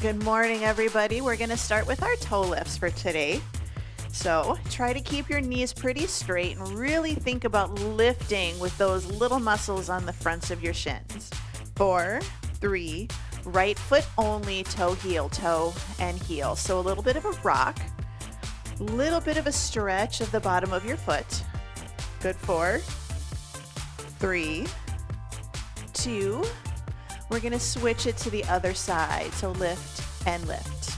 Good morning, everybody. We're going to start with our toe lifts for today. So try to keep your knees pretty straight and really think about lifting with those little muscles on the fronts of your shins. 4, 3, right foot only, toe, and heel. So a little bit of a rock, little bit of a stretch of the bottom of your foot. Good. 4, 3, 2. We're going to switch it to the other side. So lift and lift.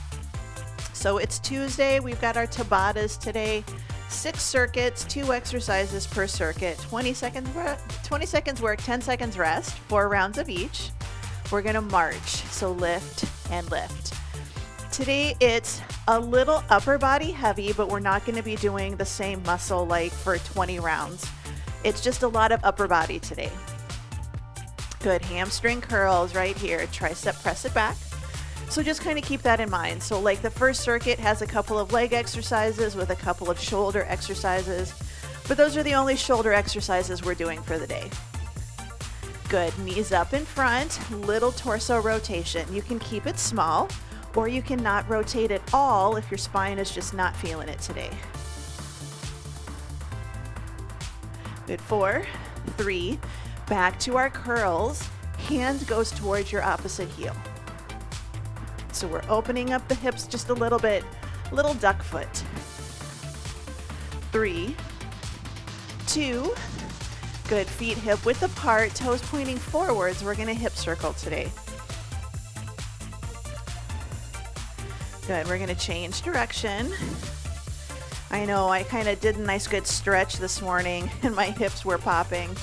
So it's Tuesday. We've got our Tabatas today. 6 circuits, 2 exercises per circuit, 20 seconds work, 10 seconds rest, 4 rounds of each. We're going to march. So lift and lift. Today it's a little upper body heavy, but we're not going to be doing the same muscle like for 20 rounds. It's just a lot of upper body today. Good. Hamstring curls right here. Tricep, press it back. So just kind of keep that in mind. So like the first circuit has a couple of leg exercises with a couple of shoulder exercises, but those are the only shoulder exercises we're doing for the day. Good. Knees up in front, little torso rotation. You can keep it small, or you can not rotate at all if your spine is just not feeling it today. Good. 4, 3, back to our curls. Hand goes towards your opposite heel. So we're opening up the hips just a little bit, little duck foot. 3, 2, good. Feet hip width apart, toes pointing forwards. We're going to hip circle today. Good. We're going to change direction. I know I kind of did a nice good stretch this morning and my hips were popping.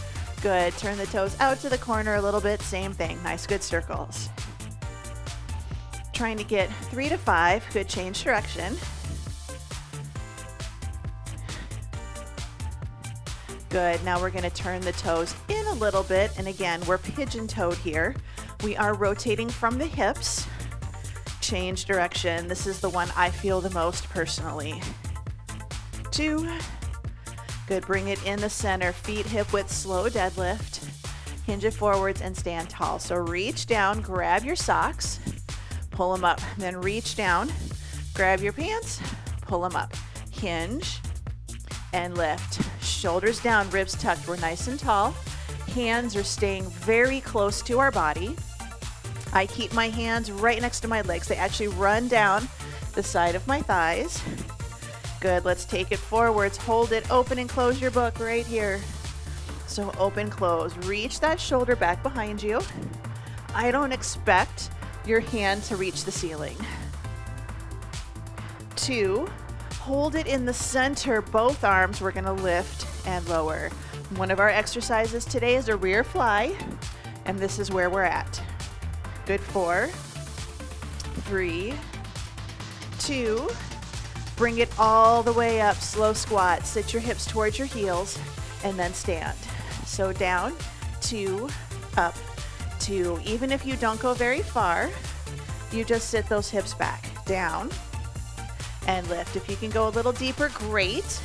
Good. Turn the toes out to the corner a little bit. Same thing. Nice good circles. Trying to get 3 to 5. Good. Change direction. Good. Now we're going to turn the toes in a little bit. And again, we're pigeon-toed here. We are rotating from the hips. Change direction. This is the one I feel the most personally. 2. Good. Bring it in the center. Feet hip width, slow deadlift. Hinge it forwards and stand tall. So reach down, grab your socks, pull them up. Then reach down, grab your pants, pull them up. Hinge and lift. Shoulders down, ribs tucked. We're nice and tall. Hands are staying very close to our body. I keep my hands right next to my legs. They actually run down the side of my thighs. Good. Let's take it forwards. Hold it. Open and close your book right here. So open, close. Reach that shoulder back behind you. I don't expect your hand to reach the ceiling. 2. Hold it in the center. Both arms. We're going to lift and lower. One of our exercises today is a rear fly, and this is where we're at. Good. 4, 3, 2. Bring it all the way up, slow squat. Sit your hips towards your heels and then stand. So down, 2, up, 2. Even if you don't go very far, you just sit those hips back. Down and lift. If you can go a little deeper, great.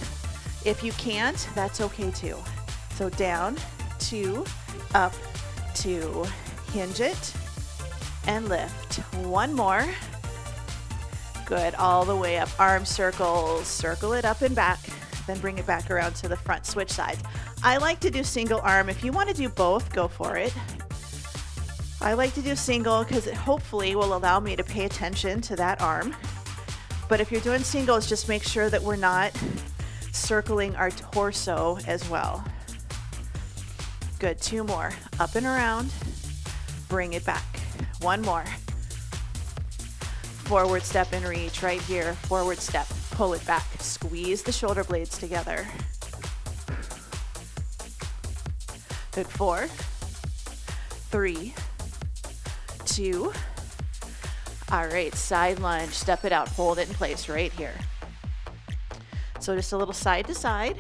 If you can't, that's okay too. So down, 2, up, 2. Hinge it and lift. One more. Good. All the way up. Arm circles. Circle it up and back. Then bring it back around to the front. Switch sides. I like to do single arm. If you want to do both, go for it. I like to do single because it hopefully will allow me to pay attention to that arm. But if you're doing singles, just make sure that we're not circling our torso as well. Good. 2 more. Up and around. Bring it back. 1 more. Forward step and reach right here. Forward step, pull it back. Squeeze the shoulder blades together. Good. 4, 3, 2. All right, side lunge. Step it out. Hold it in place right here. So just a little side to side.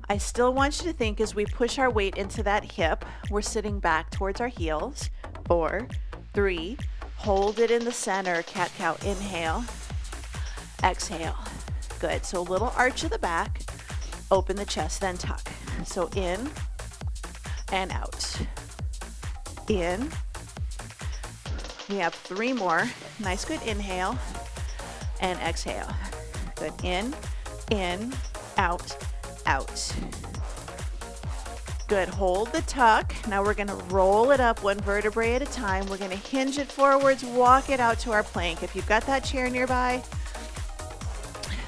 I still want you to think as we push our weight into that hip, we're sitting back towards our heels. 4, 3, hold it in the center, cat-cow. Inhale, exhale. Good. So a little arch of the back, open the chest, then tuck. So in and out. In We have 3 more. Nice, good inhale and exhale. Good, in, out, out. Good, hold the tuck. Now we're gonna roll it up 1 vertebrae at a time. We're gonna hinge it forwards, walk it out to our plank. If you've got that chair nearby,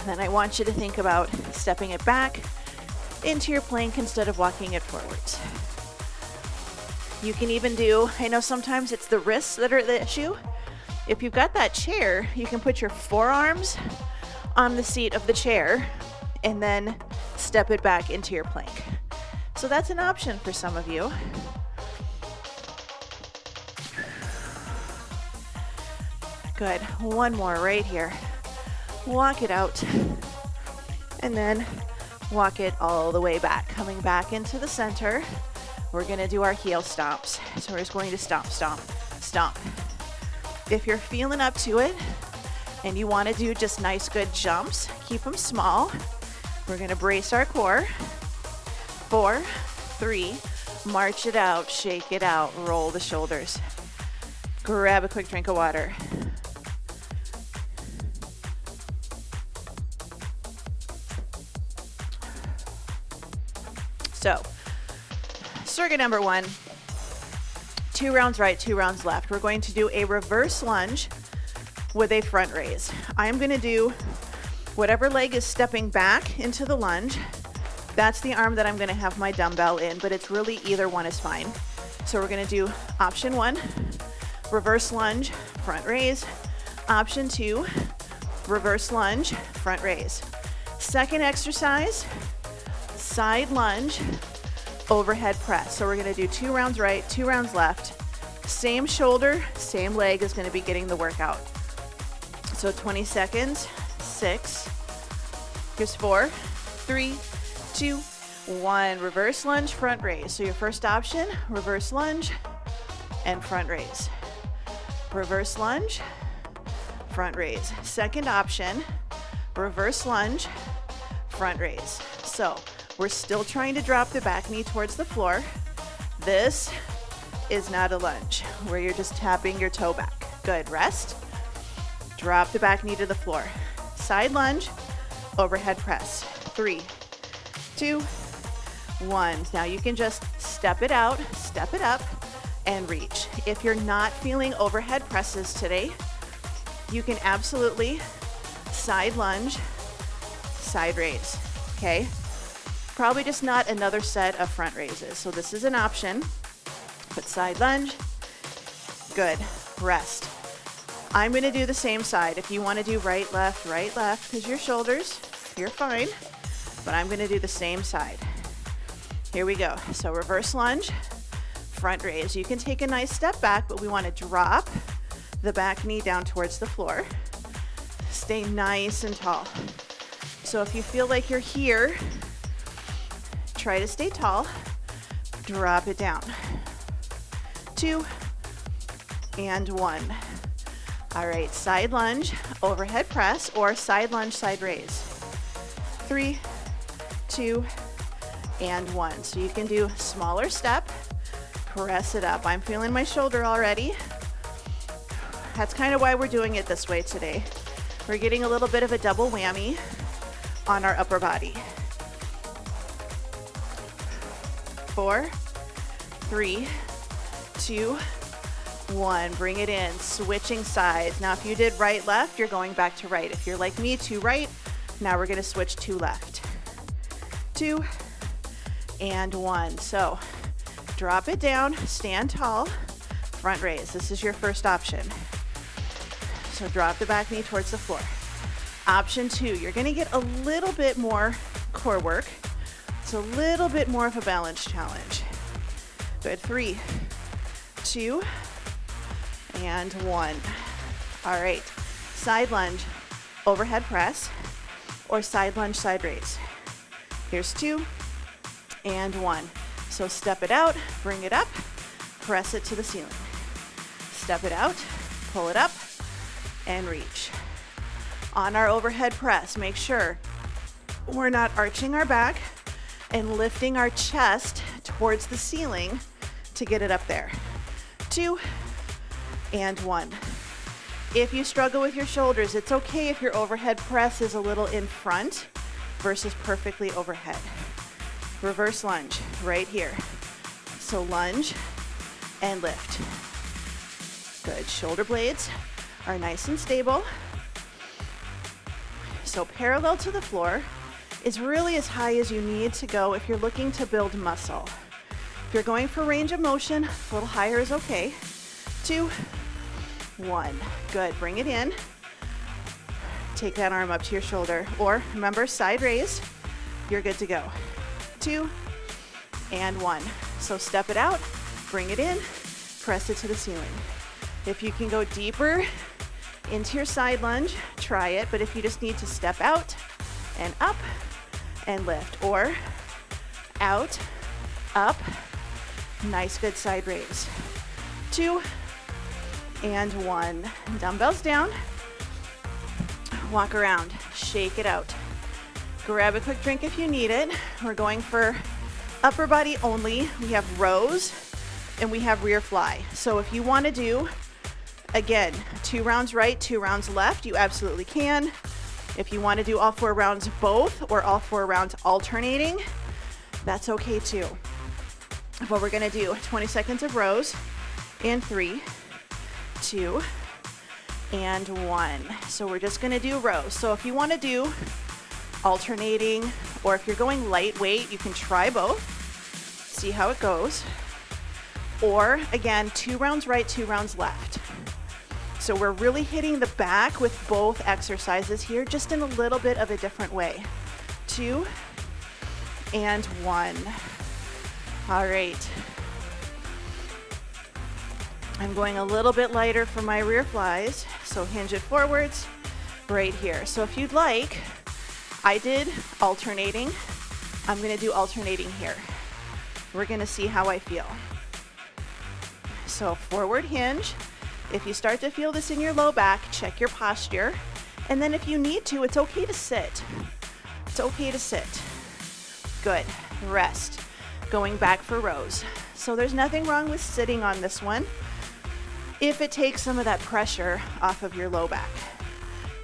then I want you to think about stepping it back into your plank instead of walking it forwards. You can even do, I know sometimes it's the wrists that are the issue. If you've got that chair, you can put your forearms on the seat of the chair and then step it back into your plank. So that's an option for some of you. Good, 1 more right here. Walk it out and then walk it all the way back. Coming back into the center, we're gonna do our heel stomps. So we're just going to stomp, stomp, stomp. If you're feeling up to it and you wanna do just nice, good jumps, keep them small. We're gonna brace our core. 4, 3, march it out, shake it out, roll the shoulders. Grab a quick drink of water. So, circuit number 1, 2 rounds right, 2 rounds left. We're going to do a reverse lunge with a front raise. I'm gonna do whatever leg is stepping back into the lunge. That's the arm that I'm gonna have my dumbbell in, but it's really either one is fine. So we're gonna do option 1, reverse lunge, front raise. Option 2, reverse lunge, front raise. Second exercise, side lunge, overhead press. So we're gonna do 2 rounds right, 2 rounds left. Same shoulder, same leg is gonna be getting the workout. So 20 seconds, 6, here's 4, 3, 2, 1. Reverse lunge, front raise. So your first option, reverse lunge and front raise. Reverse lunge, front raise. Second option, reverse lunge, front raise. So we're still trying to drop the back knee towards the floor. This is not a lunge where you're just tapping your toe back. Good, rest. Drop the back knee to the floor. Side lunge, overhead press. 3, 2, 1. Now you can just step it out, step it up, and reach. If you're not feeling overhead presses today, you can absolutely side lunge, side raise, okay? Probably just not another set of front raises. So this is an option, but side lunge, good, rest. I'm gonna do the same side. If you wanna do right, left, because your shoulders, you're fine, but I'm gonna do the same side. Here we go. So reverse lunge, front raise. You can take a nice step back, but we wanna drop the back knee down towards the floor. Stay nice and tall. So if you feel like you're here, try to stay tall, drop it down. 2 and 1. All right, side lunge, overhead press, or side lunge, side raise. 3, 2, and 1. So you can do smaller step, press it up. I'm feeling my shoulder already. That's kind of why we're doing it this way today. We're getting a little bit of a double whammy on our upper body. 4, 3, 2, 1. Bring it in, switching sides. Now if you did right, left, you're going back to right. If you're like me, 2 right, now we're gonna switch 2 left. 2 and 1. So drop it down, stand tall, front raise. This is your first option. So drop the back knee towards the floor. Option 2, you're gonna get a little bit more core work. It's a little bit more of a balance challenge. Good, 3, 2, and 1. All right, side lunge, overhead press, or side lunge, side raise. Here's 2 and 1. So step it out, bring it up, press it to the ceiling. Step it out, pull it up, and reach. On our overhead press, make sure we're not arching our back and lifting our chest towards the ceiling to get it up there. 2 and 1. If you struggle with your shoulders, it's okay if your overhead press is a little in front versus perfectly overhead. Reverse lunge right here. So lunge and lift. Good. Shoulder blades are nice and stable. So parallel to the floor is really as high as you need to go if you're looking to build muscle. If you're going for range of motion, a little higher is okay. 2, 1. Good. Bring it in. Take that arm up to your shoulder. Or remember, side raise. You're good to go. 2 and 1. So step it out, bring it in, press it to the ceiling. If you can go deeper into your side lunge, try it. But if you just need to step out and up and lift, or out, up, nice good side raise. 2 and 1. Dumbbells down. Walk around, shake it out. Grab a quick drink if you need it. We're going for upper body only. We have rows and we have rear fly. So if you want to do, again, 2 rounds right, 2 rounds left, you absolutely can. If you want to do all 4 rounds both or all 4 rounds alternating, that's okay too. But we're going to do 20 seconds of rows in 3, 2, and 1. So we're just going to do rows. So if you want to do alternating, or if you're going lightweight, you can try both, see how it goes. Or again, 2 rounds right, 2 rounds left. So we're really hitting the back with both exercises here, just in a little bit of a different way. 2 and 1. All right. I'm going a little bit lighter for my rear flies, so hinge it forwards right here. So if you'd like, I did alternating. I'm going to do alternating here. We're going to see how I feel. So forward hinge. If you start to feel this in your low back, check your posture. And then if you need to, it's okay to sit. It's okay to sit. Good. Rest. Going back for rows. So there's nothing wrong with sitting on this one if it takes some of that pressure off of your low back.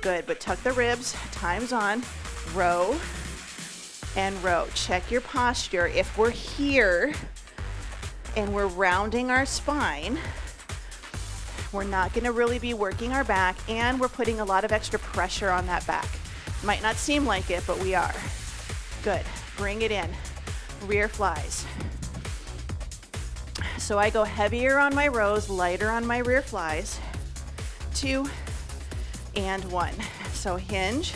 Good, but tuck the ribs, time's on, row and row. Check your posture. If we're here and we're rounding our spine, we're not gonna really be working our back, and we're putting a lot of extra pressure on that back. Might not seem like it, but we are. Good, bring it in. Rear flies. So I go heavier on my rows, lighter on my rear flies. 2 and 1. So hinge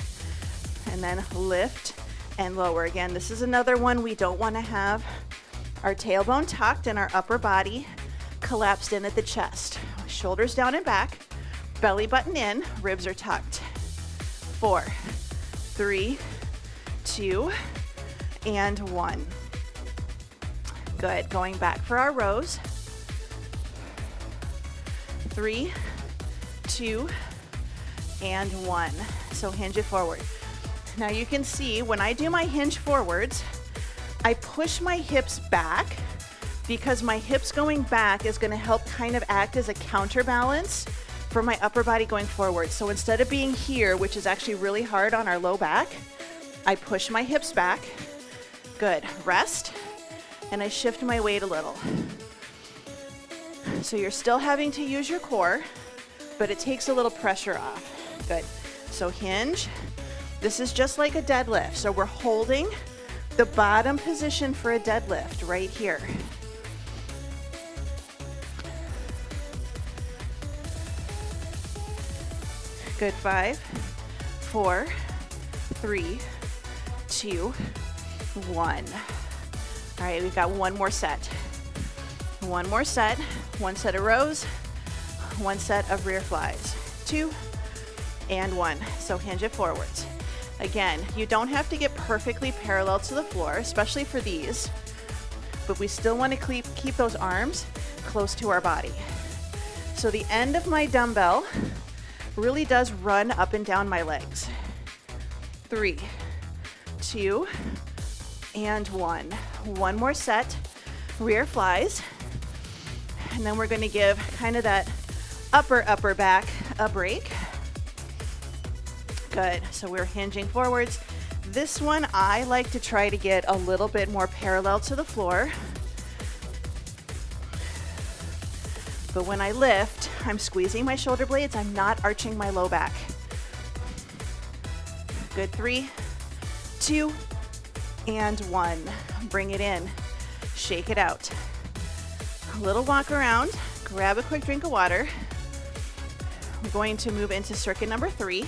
and then lift and lower. Again, this is another one we don't want to have our tailbone tucked and our upper body collapsed in at the chest. Shoulders down and back, belly button in, ribs are tucked. 4, 3, 2, and 1. Good, going back for our rows. 3, 2, and 1. So hinge it forward. Now you can see when I do my hinge forwards, I push my hips back because my hips going back is going to help kind of act as a counterbalance for my upper body going forward. So instead of being here, which is actually really hard on our low back, I push my hips back. Good, rest. And I shift my weight a little. So you're still having to use your core, but it takes a little pressure off. Good. So hinge. This is just like a deadlift. So we're holding the bottom position for a deadlift right here. Good. 5, 4, 3, 2, 1. All right, we've got one more set. One more set, one set of rows, one set of rear flies. 2 and 1. So hinge it forwards. Again, you don't have to get perfectly parallel to the floor, especially for these, but we still want to keep those arms close to our body. So the end of my dumbbell really does run up and down my legs. 3, 2, and 1. One more set, rear flies. And then we're going to give kind of that upper back, a break. Good, so we're hinging forwards. This one, I like to try to get a little bit more parallel to the floor. But when I lift, I'm squeezing my shoulder blades, I'm not arching my low back. Good, 3, 2, and 1. Bring it in, shake it out. A little walk around, grab a quick drink of water. We're going to move into circuit number 3,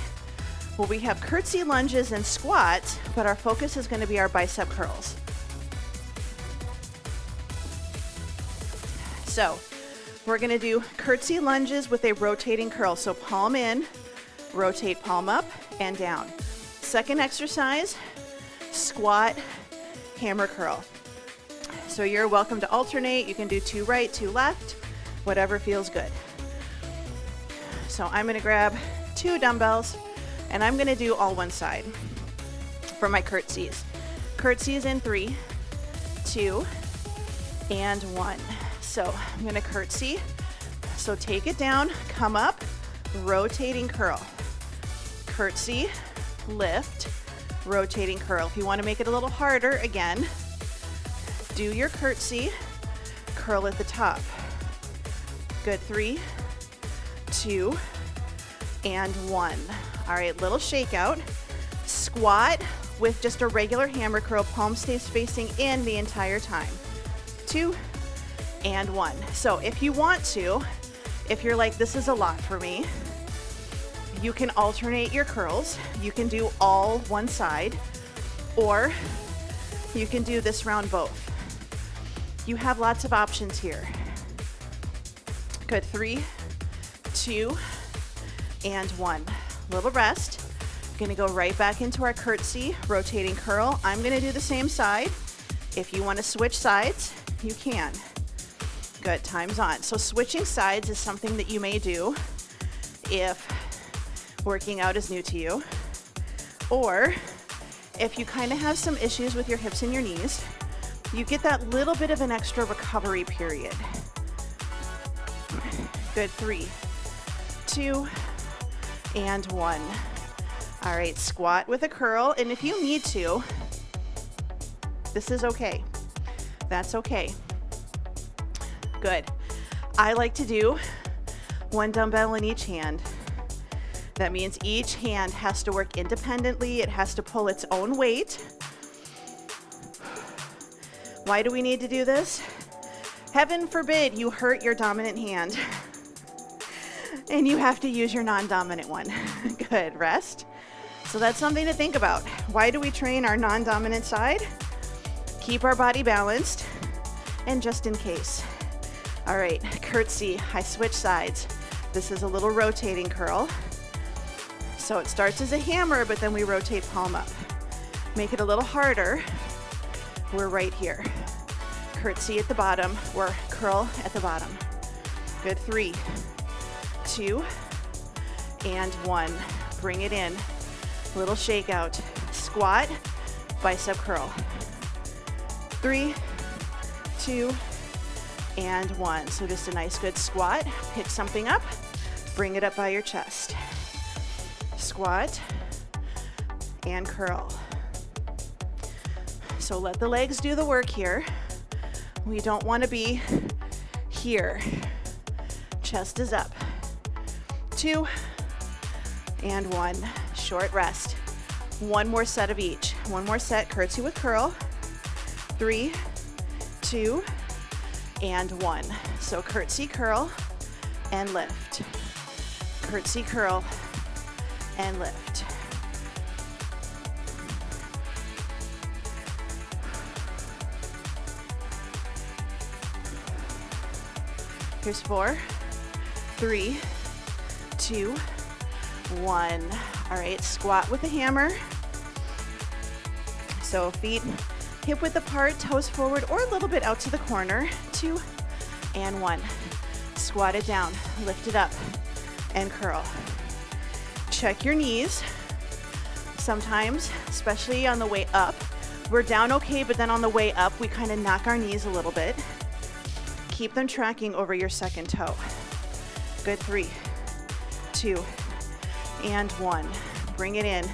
where we have curtsy lunges and squats, but our focus is going to be our bicep curls. So we're going to do curtsy lunges with a rotating curl. So palm in, rotate palm up and down. Second exercise, squat, hammer curl. So you're welcome to alternate. You can do 2 right, 2 left, whatever feels good. So I'm going to grab 2 dumbbells and I'm going to do all one side for my curtsies. Curtsies in 3, 2, and 1. So I'm going to curtsy. So take it down, come up, rotating curl. Curtsy, lift, rotating curl. If you want to make it a little harder, again, do your curtsy, curl at the top. Good, 3, 2, and 1. All right, little shakeout. Squat with just a regular hammer curl. Palm stays facing in the entire time. 2, and 1. So if you want to, if you're like, this is a lot for me, you can alternate your curls. You can do all one side, or you can do this round both. You have lots of options here. Good, 3, 2, and 1. Little rest. Gonna go right back into our curtsy, rotating curl. I'm gonna do the same side. If you wanna switch sides, you can. Good, time's on. So switching sides is something that you may do if working out is new to you, or if you kind of have some issues with your hips and your knees, you get that little bit of an extra recovery period. Good, 3, 2, and 1. All right, squat with a curl, and if you need to, this is okay. That's okay. Good. I like to do 1 dumbbell in each hand. That means each hand has to work independently. It has to pull its own weight. Why do we need to do this? Heaven forbid you hurt your dominant hand and you have to use your non-dominant one. Good, rest. So that's something to think about. Why do we train our non-dominant side? Keep our body balanced, and just in case. All right, curtsy, I switch sides. This is a little rotating curl. So it starts as a hammer, but then we rotate palm up. Make it a little harder. We're right here. Curtsy at the bottom, or curl at the bottom. Good, 3, 2, and 1. Bring it in. Little shakeout. Squat, bicep curl. 3, 2, and 1. So just a nice good squat. Pick something up, bring it up by your chest. Squat and curl. So let the legs do the work here. We don't want to be here. Chest is up. 2 and 1. Short rest. 1 more set of each. 1 more set, curtsy with curl. 3, 2, and 1. So curtsy, curl, and lift. Curtsy, curl, and lift. Here's 4, 3, 2, 1. All right, squat with the hammer. So feet hip width apart, toes forward or a little bit out to the corner. 2 and 1. Squat it down, lift it up, and curl. Check your knees. Sometimes, especially on the way up, we're down okay, but then on the way up, we kind of knock our knees a little bit. Keep them tracking over your second toe. Good, 3, 2, and 1. Bring it in,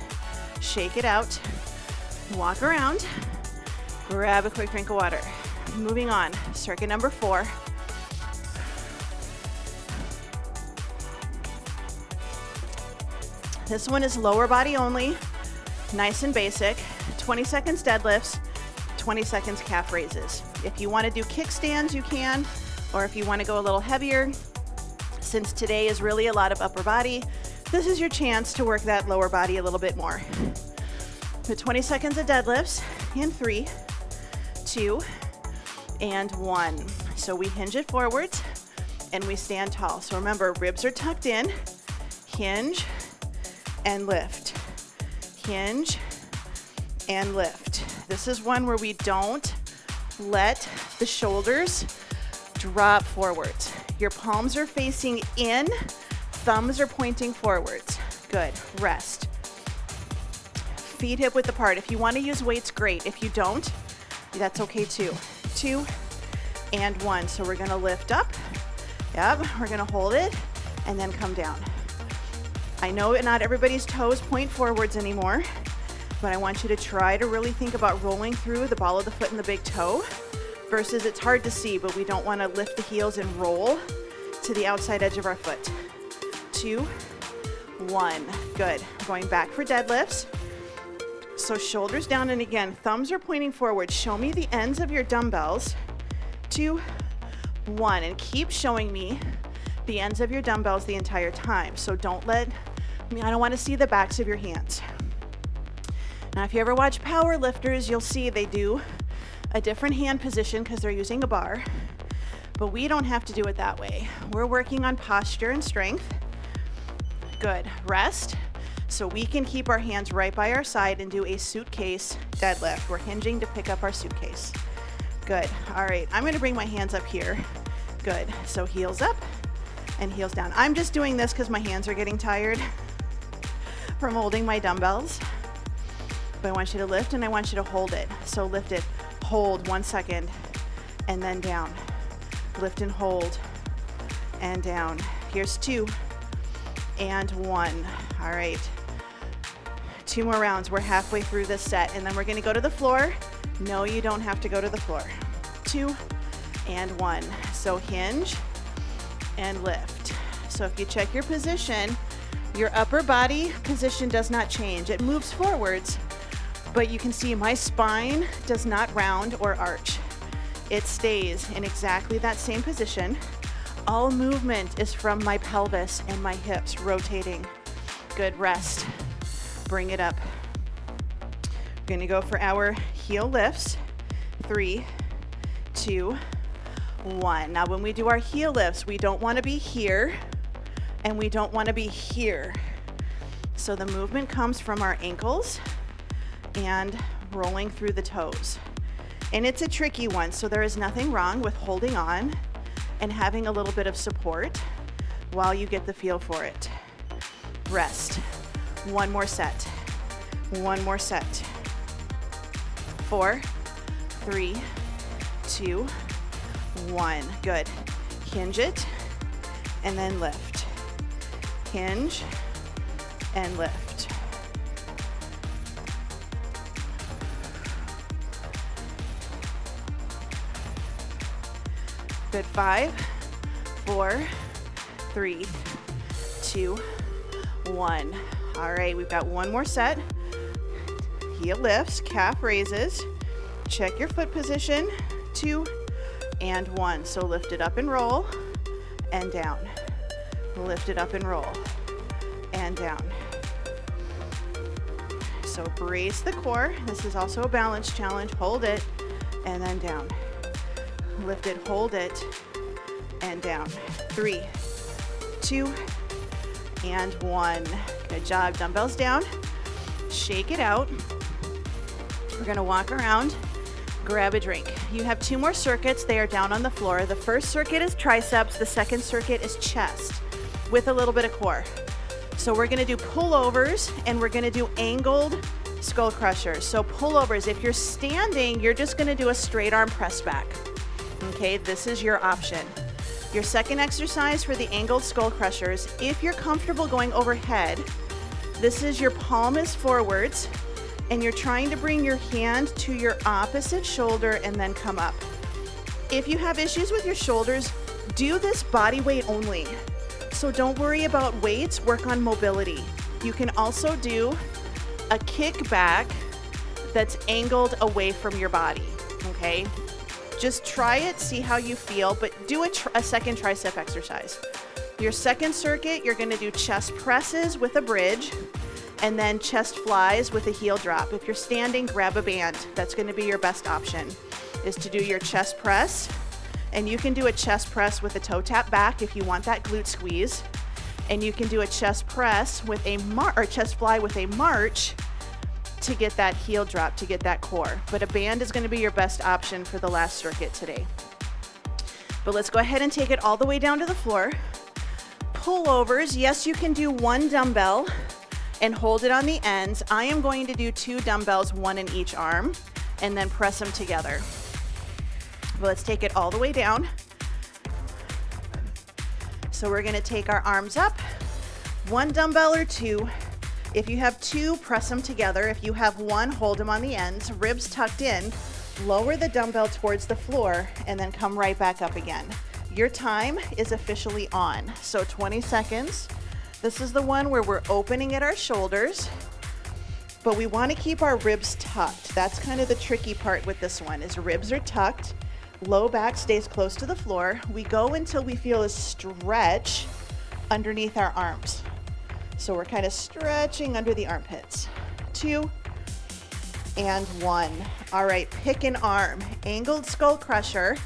shake it out, walk around, grab a quick drink of water. Moving on, circuit number 4. This one is lower body only, nice and basic. 20 seconds deadlifts, 20 seconds calf raises. If you want to do kickstands, you can, or if you want to go a little heavier, since today is really a lot of upper body, this is your chance to work that lower body a little bit more. Put 20 seconds of deadlifts in 3, 2, and 1. So we hinge it forwards and we stand tall. So remember, ribs are tucked in, hinge and lift, hinge and lift. This is one where we don't let the shoulders drop forwards. Your palms are facing in, thumbs are pointing forwards. Good, rest. Feet hip width apart. If you want to use weights, great. If you don't, that's okay too. 2 and 1. So we're gonna lift up. Yep, we're gonna hold it and then come down. I know not everybody's toes point forwards anymore, but I want you to try to really think about rolling through the ball of the foot and the big toe versus it's hard to see, but we don't want to lift the heels and roll to the outside edge of our foot. 2, 1. Good. Going back for deadlifts. So shoulders down, and again, thumbs are pointing forward. Show me the ends of your dumbbells. 2, 1. And keep showing me the ends of your dumbbells the entire time. So don't I don't want to see the backs of your hands. Now, if you ever watch power lifters, you'll see they do a different hand position because they're using a bar, but we don't have to do it that way. We're working on posture and strength. Good, rest. So we can keep our hands right by our side and do a suitcase deadlift. We're hinging to pick up our suitcase. Good, all right, I'm gonna bring my hands up here. Good, so heels up and heels down. I'm just doing this because my hands are getting tired from holding my dumbbells. But I want you to lift and I want you to hold it. So lift it, hold 1 second, and then down. Lift and hold, and down. Here's 2, and 1. All right. 2 more rounds. We're halfway through this set, and then we're gonna go to the floor. No, you don't have to go to the floor. 2, and 1. So hinge and lift. So if you check your position, your upper body position does not change. It moves forwards, but you can see my spine does not round or arch. It stays in exactly that same position. All movement is from my pelvis and my hips rotating. Good, rest. Bring it up. We're gonna go for our heel lifts. 3, 2, 1. Now when we do our heel lifts, we don't wanna be here and we don't wanna be here. So the movement comes from our ankles and rolling through the toes. And it's a tricky one, so there is nothing wrong with holding on and having a little bit of support while you get the feel for it. Rest. 1 more set. 1 more set. 4, 3, 2, 1. Good. Hinge it and then lift. Hinge and lift. Good. 5, 4, 3, 2, 1. All right, we've got 1 more set. Heel lifts, calf raises. Check your foot position. 2 and 1. So lift it up and roll and down. Lift it up and roll and down. So brace the core. This is also a balance challenge. Hold it and then down. Lift it, hold it, and down. 3, 2, and 1. Good job. Dumbbells down. Shake it out. We're gonna walk around, grab a drink. You have 2 more circuits. They are down on the floor. The first circuit is triceps. The second circuit is chest with a little bit of core. So we're gonna do pullovers and we're gonna do angled skull crushers. So pullovers, if you're standing, you're just gonna do a straight arm press back. Okay, this is your option. Your second exercise for the angled skull crushers, if you're comfortable going overhead, this is your palm is forwards and you're trying to bring your hand to your opposite shoulder and then come up. If you have issues with your shoulders, do this body weight only. So don't worry about weights, work on mobility. You can also do a kickback that's angled away from your body, okay? Just try it, see how you feel, but do a second tricep exercise. Your second circuit, you're gonna do chest presses with a bridge and then chest flies with a heel drop. If you're standing, grab a band. That's gonna be your best option, is to do your chest press. And you can do a chest press with a toe tap back if you want that glute squeeze. And you can do a chest press with a chest fly with a march to get that heel drop, to get that core. But a band is gonna be your best option for the last circuit today. But let's go ahead and take it all the way down to the floor. Pullovers, yes, you can do one dumbbell and hold it on the ends. I am going to do 2 dumbbells, 1 in each arm, and then press them together. But let's take it all the way down. So we're gonna take our arms up, 1 dumbbell or 2. If you have 2, press them together. If you have 1, hold them on the ends, ribs tucked in, lower the dumbbell towards the floor, and then come right back up again. Your time is officially on. So 20 seconds. This is the one where we're opening at our shoulders, but we wanna keep our ribs tucked. That's kind of the tricky part with this one, is ribs are tucked, low back stays close to the floor. We go until we feel a stretch underneath our arms. So we're kind of stretching under the armpits. 2 and 1. All right, pick an arm. Angled skull crusher.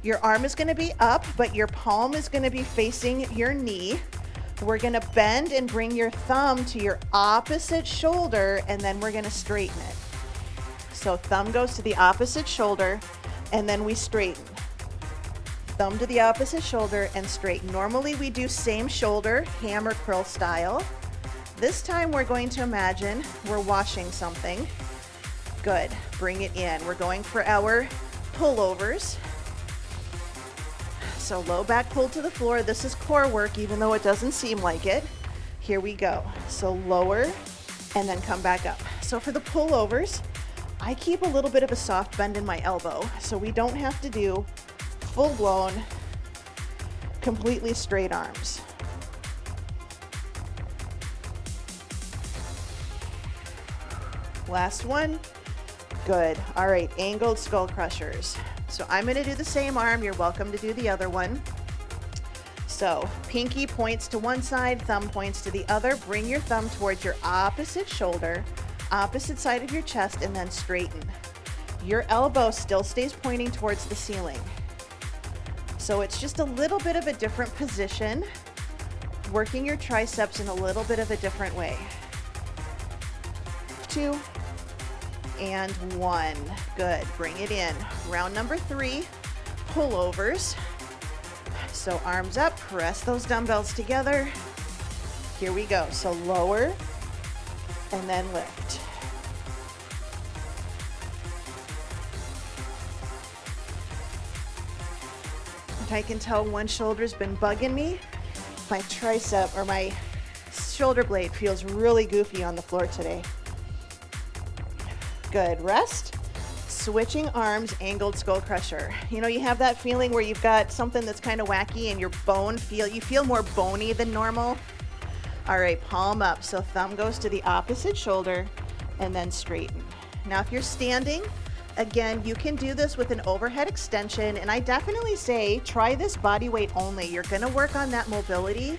Your arm is gonna be up, but your palm is gonna be facing your knee. We're gonna bend and bring your thumb to your opposite shoulder, and then we're gonna straighten it. So thumb goes to the opposite shoulder, and then we straighten. Thumb to the opposite shoulder and straighten. Normally we do same shoulder, hammer curl style. This time we're going to imagine we're washing something. Good, bring it in. We're going for our pullovers. So low back pull to the floor. This is core work, even though it doesn't seem like it. Here we go. So lower and then come back up. So for the pullovers, I keep a little bit of a soft bend in my elbow, so we don't have to do full-blown, completely straight arms. Last one. Good. All right, angled skull crushers. So I'm gonna do the same arm. You're welcome to do the other one. So pinky points to one side, thumb points to the other. Bring your thumb towards your opposite shoulder, opposite side of your chest, and then straighten. Your elbow still stays pointing towards the ceiling. So it's just a little bit of a different position, working your triceps in a little bit of a different way. 2 and 1. Good, bring it in. Round number 3, pullovers. So arms up, press those dumbbells together. Here we go. So lower and then lift. I can tell one shoulder's been bugging me. My tricep or my shoulder blade feels really goofy on the floor today. Good, rest. Switching arms, angled skull crusher. You know, you have that feeling where you've got something that's kind of wacky and your bone you feel more bony than normal. All right, palm up. So thumb goes to the opposite shoulder and then straighten. Now, if you're standing, again, you can do this with an overhead extension, and I definitely say try this body weight only. You're gonna work on that mobility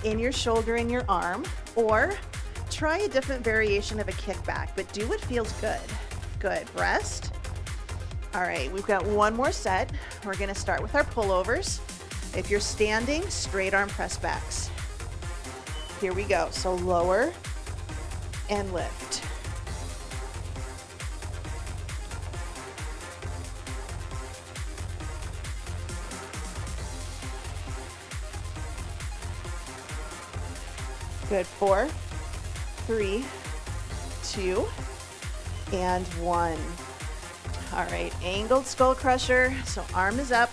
in your shoulder and your arm, or try a different variation of a kickback, but do what feels good. Good, rest. All right, we've got one more set. We're gonna start with our pullovers. If you're standing, straight arm press backs. Here we go, so lower and lift. Good, 4, 3, 2, and 1. All right, angled skull crusher. So arm is up,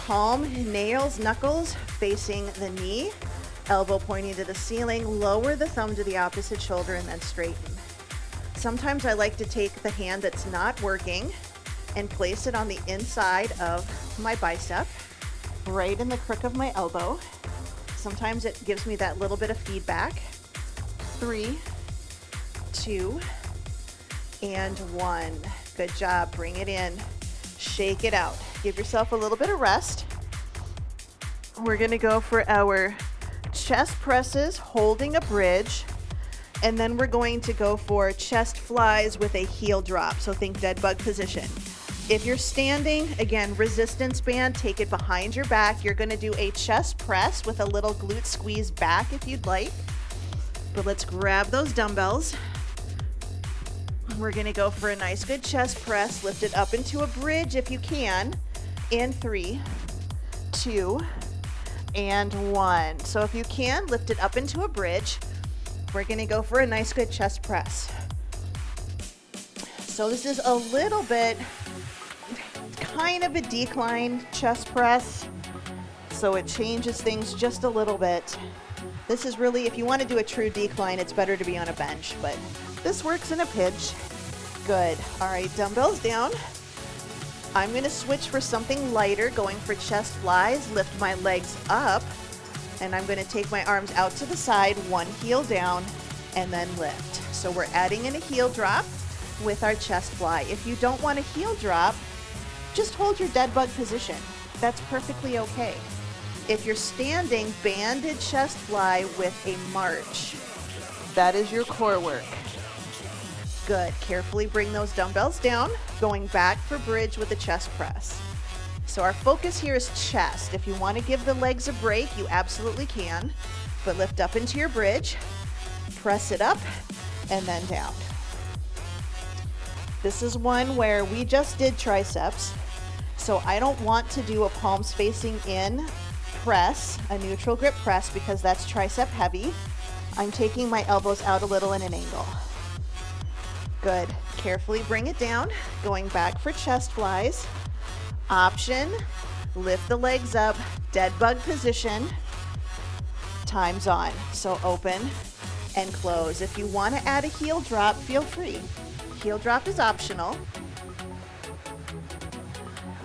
palm, nails, knuckles facing the knee, elbow pointing to the ceiling, lower the thumb to the opposite shoulder and then straighten. Sometimes I like to take the hand that's not working and place it on the inside of my bicep, right in the crook of my elbow. Sometimes it gives me that little bit of feedback. 3, 2, and 1. Good job. Bring it in. Shake it out. Give yourself a little bit of rest. We're going to go for our chest presses holding a bridge, and then we're going to go for chest flies with a heel drop. So think dead bug position. If you're standing, again, resistance band, take it behind your back. You're going to do a chest press with a little glute squeeze back if you'd like. But let's grab those dumbbells. We're going to go for a nice good chest press. Lift it up into a bridge if you can. In 3, 2, and 1. So if you can, lift it up into a bridge. We're going to go for a nice good chest press. So this is a little bit kind of a decline chest press, so it changes things just a little bit. This is really, if you want to do a true decline, it's better to be on a bench, but this works in a pinch. Good. All right, dumbbells down. I'm going to switch for something lighter, going for chest flies. Lift my legs up, and I'm going to take my arms out to the side, one heel down, and then lift. So we're adding in a heel drop with our chest fly. If you don't want a heel drop, just hold your dead bug position. That's perfectly okay. If you're standing, banded chest fly with a march. That is your core work. Good. Carefully bring those dumbbells down, going back for bridge with a chest press. So our focus here is chest. If you want to give the legs a break, you absolutely can, but lift up into your bridge, press it up, and then down. This is one where we just did triceps, so I don't want to do a palms facing in press, a neutral grip press, because that's tricep heavy. I'm taking my elbows out a little in an angle. Good. Carefully bring it down, going back for chest flies. Option, lift the legs up, dead bug position. Time's on. So open and close. If you want to add a heel drop, feel free. Heel drop is optional.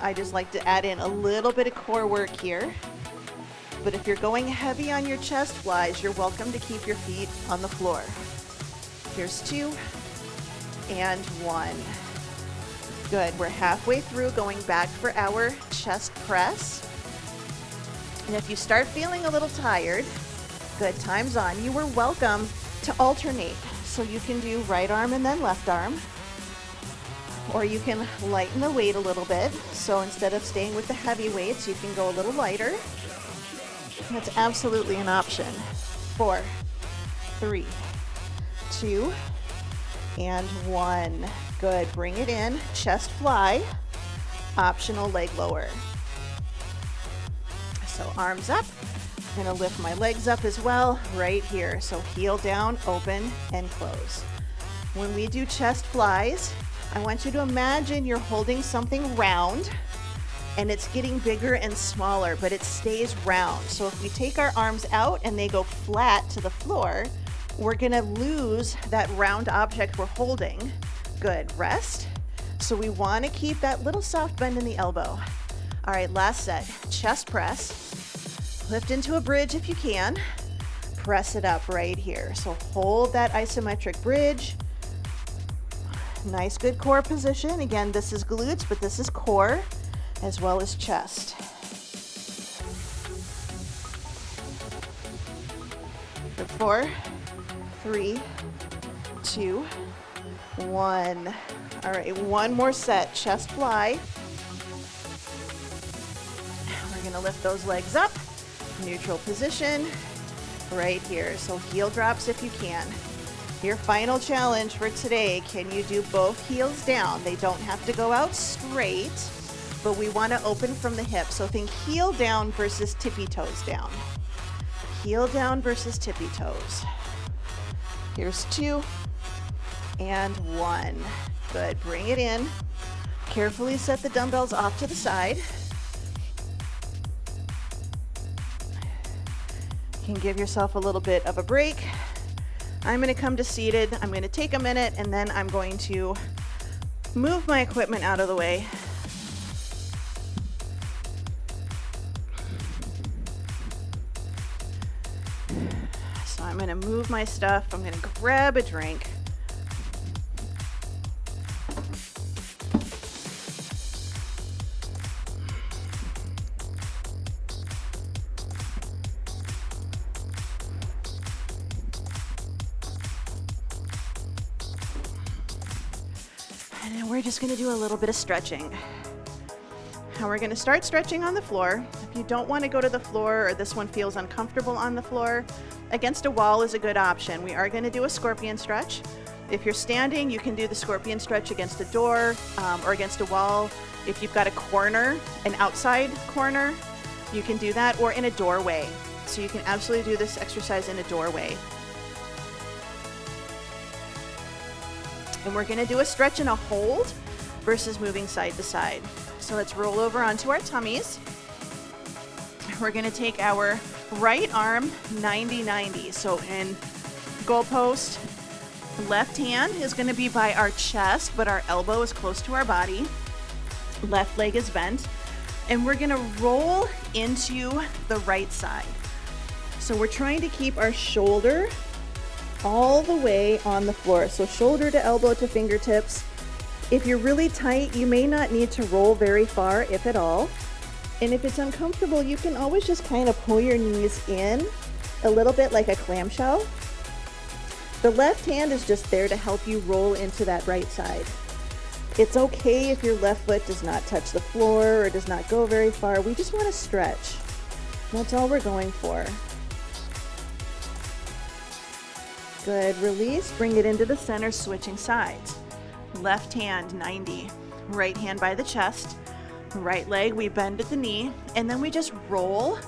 I just like to add in a little bit of core work here. But if you're going heavy on your chest flies, you're welcome to keep your feet on the floor. Here's 2 and 1. Good. We're halfway through, going back for our chest press. And if you start feeling a little tired, good, time's on. You are welcome to alternate. So you can do right arm and then left arm, or you can lighten the weight a little bit. So instead of staying with the heavy weights, you can go a little lighter. That's absolutely an option. 4, 3, 2, and 1. Good. Bring it in. Chest fly. Optional leg lower. So arms up. I'm going to lift my legs up as well right here. So heel down, open, and close. When we do chest flies, I want you to imagine you're holding something round and it's getting bigger and smaller, but it stays round. So if we take our arms out and they go flat to the floor, we're going to lose that round object we're holding. Good. Rest. So we want to keep that little soft bend in the elbow. All right, last set. Chest press. Lift into a bridge if you can. Press it up right here. So hold that isometric bridge. Nice, good core position. Again, this is glutes, but this is core as well as chest. For 4, 3, 2, 1. All right, one more set. Chest fly. We're going to lift those legs up. Neutral position right here. So heel drops if you can. Your final challenge for today, can you do both heels down? They don't have to go out straight, but we want to open from the hip. So think heel down versus tippy toes down. Heel down versus tippy toes. Here's 2 and 1. Good. Bring it in. Carefully set the dumbbells off to the side. You can give yourself a little bit of a break. I'm going to come to seated. I'm going to take a minute, and then I'm going to move my equipment out of the way. So I'm going to move my stuff. I'm going to grab a drink. And then we're just going to do a little bit of stretching. And we're going to start stretching on the floor. If you don't want to go to the floor or this one feels uncomfortable on the floor, against a wall is a good option. We are going to do a scorpion stretch. If you're standing, you can do the scorpion stretch against a door or against a wall. If you've got a corner, an outside corner, you can do that, or in a doorway. So you can absolutely do this exercise in a doorway. And we're going to do a stretch and a hold versus moving side to side. So let's roll over onto our tummies. We're going to take our right arm 90-90. So in goalpost, left hand is going to be by our chest, but our elbow is close to our body. Left leg is bent. And we're going to roll into the right side. So we're trying to keep our shoulder all the way on the floor. So shoulder to elbow to fingertips. If you're really tight, you may not need to roll very far, if at all. And if it's uncomfortable, you can always just kind of pull your knees in a little bit like a clamshell. The left hand is just there to help you roll into that right side. It's okay if your left foot does not touch the floor or does not go very far. We just want to stretch. That's all we're going for. Good, release, bring it into the center, switching sides. Left hand 90, right hand by the chest, right leg, we bend at the knee, and then we just roll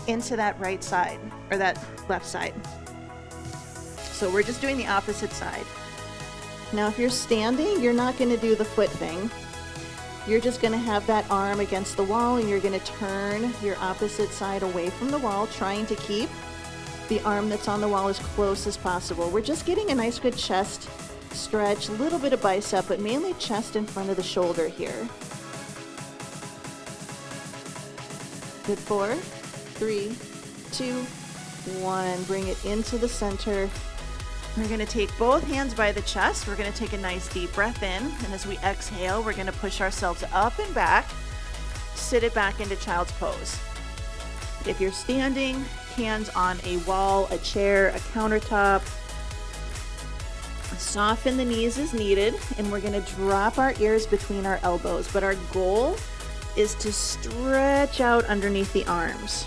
into that right side, or that left side. So we're just doing the opposite side. Now if you're standing, you're not gonna do the foot thing. You're just gonna have that arm against the wall, and you're gonna turn your opposite side away from the wall, trying to keep the arm that's on the wall as close as possible. We're just getting a nice good chest stretch, a little bit of bicep, but mainly chest in front of the shoulder here. Good, 4, 3, 2, 1. Bring it into the center. We're going to take both hands by the chest. We're going to take a nice deep breath in, and as we exhale, we're going to push ourselves up and back, sit it back into child's pose. If you're standing, hands on a wall, a chair, a countertop. Soften the knees as needed, and we're going to drop our ears between our elbows, but our goal is to stretch out underneath the arms.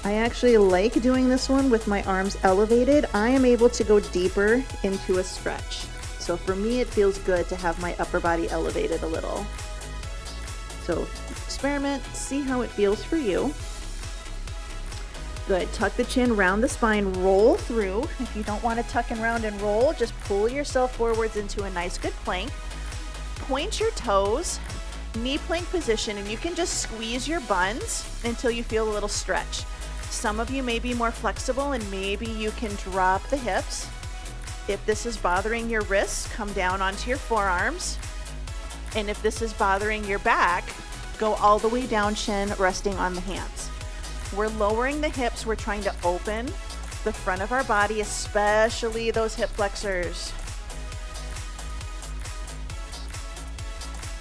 I actually like doing this one with my arms elevated. I am able to go deeper into a stretch. So for me, it feels good to have my upper body elevated a little. So experiment, see how it feels for you. Good, tuck the chin, round the spine, roll through. If you don't want to tuck and round and roll, just pull yourself forwards into a nice good plank. Point your toes, knee plank position, and you can just squeeze your buns until you feel a little stretch. Some of you may be more flexible and maybe you can drop the hips. If this is bothering your wrists, come down onto your forearms. And if this is bothering your back, go all the way down, chin resting on the hands. We're lowering the hips. We're trying to open the front of our body, especially those hip flexors.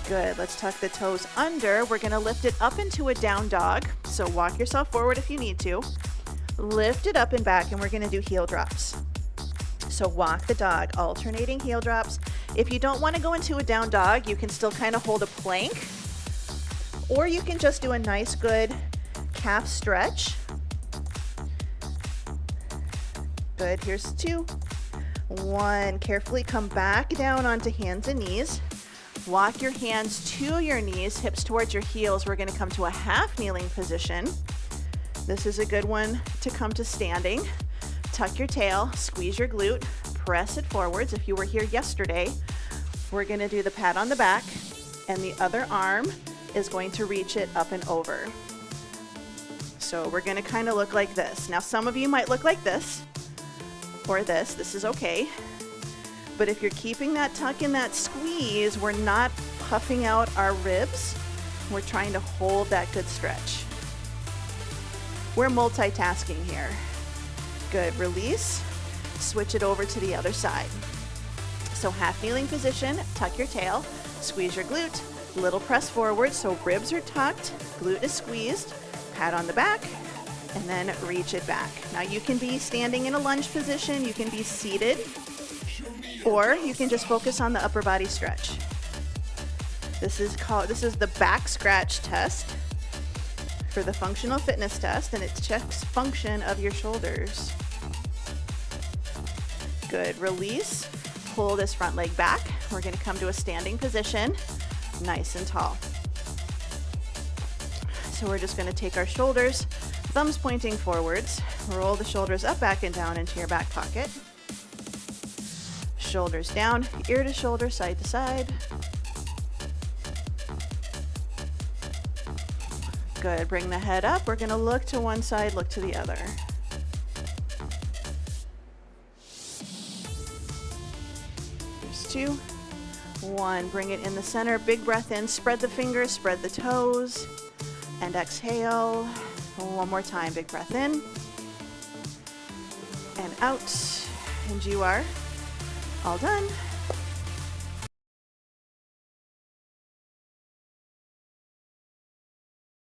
Good. Let's tuck the toes under. We're going to lift it up into a down dog. So walk yourself forward if you need to. Lift it up and back, and we're going to do heel drops. So walk the dog, alternating heel drops. If you don't want to go into a down dog, you can still kind of hold a plank, or you can just do a nice good calf stretch. Good. Here's 2, 1. Carefully come back down onto hands and knees. Walk your hands to your knees, hips towards your heels. We're going to come to a half kneeling position. This is a good one to come to standing. Tuck your tail, squeeze your glute, press it forwards. If you were here yesterday, we're going to do the pat on the back, and the other arm is going to reach it up and over. So we're gonna kind of look like this. Now some of you might look like this, or this. This is okay. But if you're keeping that tuck in that squeeze, we're not puffing out our ribs. We're trying to hold that good stretch. We're multitasking here. Good, release. Switch it over to the other side. So half kneeling position, tuck your tail, squeeze your glute, little press forward so ribs are tucked, glute is squeezed, pat on the back, and then reach it back. Now you can be standing in a lunge position, you can be seated, or you can just focus on the upper body stretch. This is the back scratch test for the functional fitness test, and it checks function of your shoulders. Good, release, pull this front leg back. We're gonna come to a standing position, nice and tall. So we're just gonna take our shoulders, thumbs pointing forwards, roll the shoulders up, back, and down into your back pocket. Shoulders down, ear to shoulder, side to side. Good, bring the head up. We're gonna look to one side, look to the other. Here's 2, 1, bring it in the center, big breath in, spread the fingers, spread the toes, and exhale. One more time, big breath in, and out, and you are all done.